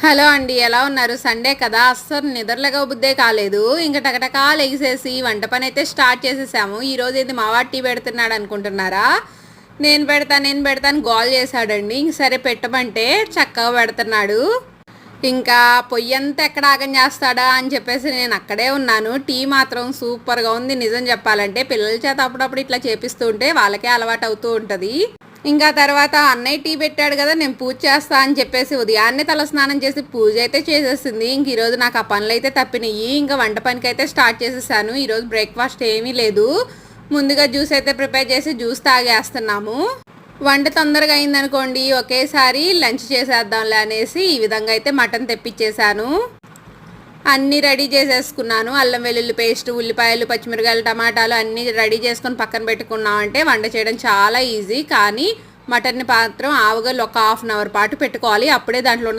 Hello అండి, ఎలా ఉన్నారు? సండే కదా, అస్సలు నిద్రలేగ బుద్దే కాలేదు. ఇంక టకటకా లెగిసేసి వంట పని అయితే స్టార్ట్ చేసేసాము. ఈరోజు ఇది మావాడు టీ పెడుతున్నాడు అనుకుంటున్నారా? నేను పెడతాను గోల్ చేశాడండి. ఇంక సరే పెట్టమంటే చక్కగా పెడుతున్నాడు. ఇంకా పొయ్యంతా ఎక్కడ ఆగం చేస్తాడా అని చెప్పేసి నేను అక్కడే ఉన్నాను. టీ మాత్రం సూపర్గా ఉంది. నిజం చెప్పాలంటే పిల్లల చేత అప్పుడప్పుడు ఇట్లా చేపిస్తూ ఉంటే వాళ్ళకే అలవాటు అవుతూ ఉంటుంది. ఇంకా తర్వాత అన్నయ్య టీ పెట్టాడు కదా, నేను పూజ చేస్తా అని చెప్పేసి ఉదయాన్నే తలస్నానం చేసి పూజ అయితే చేసేసింది. ఇంక ఈరోజు నాకు ఆ పనులు అయితే తప్పినాయి. ఇంకా వంట పనికి అయితే స్టార్ట్ చేసేసాను. ఈరోజు బ్రేక్ఫాస్ట్ ఏమీ లేదు. ముందుగా జ్యూస్ అయితే ప్రిపేర్ చేసి జ్యూస్ తాగేస్తున్నాము. వంట తొందరగా అయిందనుకోండి, ఒకేసారి లంచ్ చేసేద్దాంలే అనేసి ఈ విధంగా అయితే మటన్ తెప్పించేశాను. అన్నీ రెడీ చేసేసుకున్నాను. అల్లం వెల్లుల్లి పేస్ట్, ఉల్లిపాయలు, పచ్చిమిరకాయలు, టమాటాలు అన్నీ రెడీ చేసుకొని పక్కన పెట్టుకున్నామంటే వంట చేయడం చాలా ఈజీ. కానీ మటన్ని మాత్రం ఆవుగా ఒక హాఫ్ అన్ అవర్ పాటు పెట్టుకోవాలి. అప్పుడే దాంట్లో